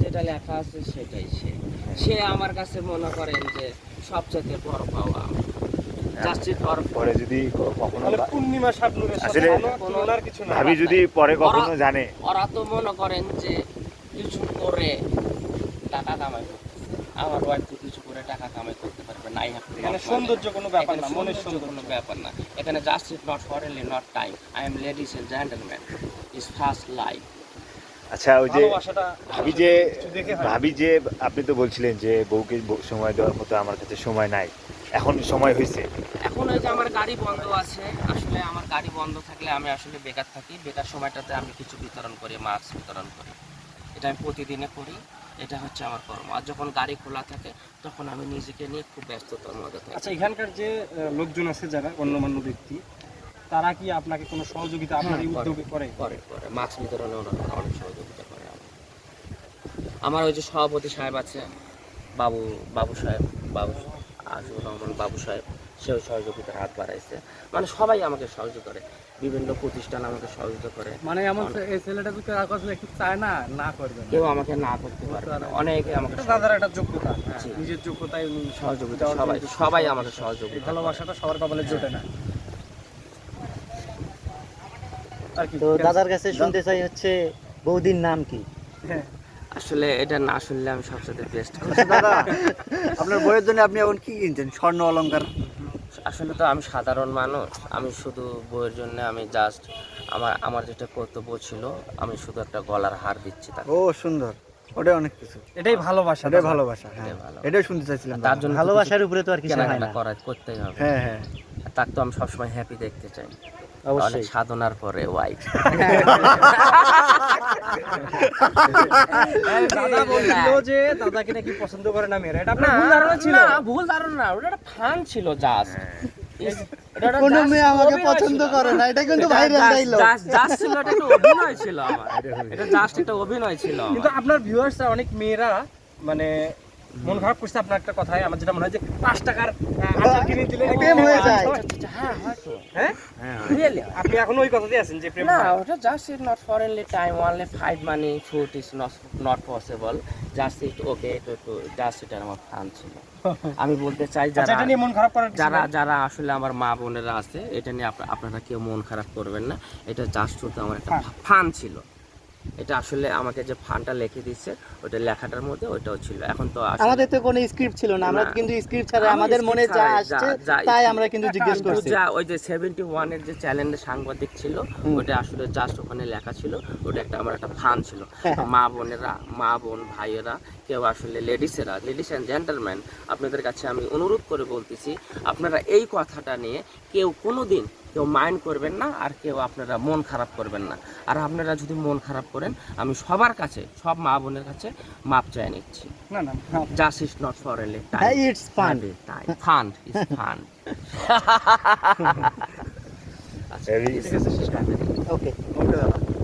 যেটা লেখা আছে সেটাই সে আমার কাছে মনে করেন যে সবচেয়ে বড় পাওয়া জাস্টিস ফর পরে যদি কখনো মানে পূর্ণিমা শাবনূরের সাথে আসলে কোনো তুলনার কিছু না। ভাবি যদি পরে কখনো জানে, ওরা তো মনে করেন যে কিছু করে টাকা কামাই করতেছে, আমার ওয়াইফ তো কিছু করে টাকা কামাই করতে পারবে না। মানে সৌন্দর্য কোনো ব্যাপার না, মনের সৌন্দর্য সৌন্দর্য কোনো ব্যাপার না। এখানে জাস্টিস নট ফরেনলি not time, I am ladies and gentleman is first life. আচ্ছা ওই যে ভালোবাসাটা ভাবি যে কিছু দেখে হয় না। ভাবি যে আপনি তো বলছিলেন যে বউকে সময় দেওয়ার মতো আমার কাছে সময় নাই, এখন সময় হয়েছে। এখন ওই যে আমার গাড়ি বন্ধ আছে, আসলে আমার গাড়ি বন্ধ থাকলে আমি আসলে বেকার থাকি, বেকার সময়টাতে আমি কিছু বিতরণ করি, মাস্ক বিতরণ করি, এটা আমি প্রতিদিনে করি, এটা হচ্ছে আমার কর্ম। আর যখন গাড়ি খোলা থাকে তখন আমি নিজেকে নিয়ে খুব ব্যস্ততার মধ্যে থাকি। আচ্ছা, এখানকার যে লোকজন আছে যারা গণ্যমান্য ব্যক্তি, তারা কি আপনাকে কোনো সহযোগিতা আপনার এই উদ্যোগে করে? করে মাস্ক বিতরণে ওনারা অনেক সহযোগিতা করে আমার ওই যে সভাপতি সাহেব আছে, বাবু সাহেব, আজিজুর রহমান বাবু সাহেব, সেও সহযোগিতার হাত বাড়াইছে। মানে সবাই আমাকে সহযোগিতা করে, বিভিন্ন প্রতিষ্ঠান আমাকে সহযোগিতা করে। মানে এমন এই ছেলেটা যদি কারো কাছে একটু চায় না, না করবে না। কেউ আমাকে না করতে পারবে না, অনেকে আমাকে এটা দাদার একটা যোগ্যতা, জি। নিজের যোগ্যতায় উনি সহযোগিতা, সবাই আমাকে সহযোগিতা করে। ভালোবাসাটা সবার কপালে জোটে না। আর কি তো দাদার কাছে শুনতে চাই হচ্ছে বৌদির নাম কি? হ্যাঁ। আসলে এটা না শুনলে আমি সবচেয়ে বেস্ট। দাদা আপনার বইয়ের জন্য আপনি এখন কি কিনছেন? স্বর্ণ অলংকার? আসলে তো আমি সাধারণ মানুষ, আমি শুধু বইয়ের জন্য আমি জাস্ট আমার যেটা কর্তব্য ছিল, আমি শুধু একটা গলার হার দিচ্ছি তাকে। ও সুন্দর, ওটাই অনেক কিছু, এটাই ভালোবাসা, এটাই ভালোবাসা। হ্যাঁ, এটাই ভালোবাসা। এটাই শুনতে চাইছিলাম। তার জন্য ভালোবাসার উপরে তো আর কিছু হয় কেনাকাটা না। করতেই হবে। হ্যাঁ হ্যাঁ, আর তাকে তো আমি সবসময় হ্যাপি দেখতে চাই, অনেক অবশ্যই। সাধনার পরে ওয়াইফ। দাদা বলছিল যে দাদাকে নাকি পছন্দ করে না মেয়েরা, এটা আপনার না, ভুল ধারণা ছিল। না, ভুল ধারণা না, ওটা একটা ফান ছিল জাস্ট। কোন মেয়ে আমাকে পছন্দ করে না, এটা কিন্তু ভাইরাল ডায়লগ। জাস্ট ছিল, এটা একটা অভিনয় ছিল আমার, এটা জাস্ট একটা অভিনয় ছিল আমার। কিন্তু আপনার ভিউয়ার্সরা অনেক মেয়েরা মানে মন খারাপ করছে আপনার একটা কথায়। আমার যেটা মনে হয় যে 5 টাকার আচার কিনে দিলে প্রেম হয়ে যায়। হ্যাঁ হয়তো, হ্যাঁ, রিয়েলি। আপনি এখন ওই কথাতেই আছেন যে প্রেম না, হয়। ওটা just is not for only time, only fight money food is not possible, just it okay to just এটা আমার ফান ছিল। আমি বলতে চাই আচ্ছা, যারা এটা নিয়ে মন খারাপ করার কিছু যারা নাই। যারা আসলে আমার মা বোনেরা আছে, এটা নিয়ে আপনারা কেউ মন খারাপ করবেন না, এটা জাস্ট হতো আমার একটা ফান ছিল। এটা আসলে আমাকে যে ফানটা লিখে দিচ্ছে, ওটা লেখাটার মধ্যে ওইটাও ছিল। এখন তো আসলে আমাদের তো কোনো স্ক্রিপ্ট ছিল না, আমরা না। কিন্তু স্ক্রিপ্ট ছাড়া আমি আমাদের মনে script যা ছাড়াই আসছে যা- তাই আমরা কিন্তু জিজ্ঞেস কিন্তু করছি। যা ওই যে 71 এর যে চ্যানেলের সাংবাদিক ছিল, ওটা আসলে জাস্ট ওখানে লেখা ছিল, ওটা একটা আমার একটা ফান ছিল। মা বোন ভাইয়েরা, কেউ আসলে লেডিস অ্যান্ড জেন্টলম্যান, আপনাদের কাছে আমি অনুরোধ করে বলতেছি, আপনারা এই কথাটা নিয়ে কেউ কোনোদিন কেউ মাইন্ড করবেন না, আর কেউ আপনারা মন খারাপ করবেন না। আর আপনারা যদি মন খারাপ করেন, আমি সবার কাছে, সব মা বোনের কাছে মাপ চাই নিচ্ছি। না না, জাস্ট ইজ নট ফর এলি টাইম, হ্যাঁ, it's fun. Fun is fun. আচ্ছা, Very- ঠিক আছে, শেষ করে দিই। ওকে। ওকে দাদা।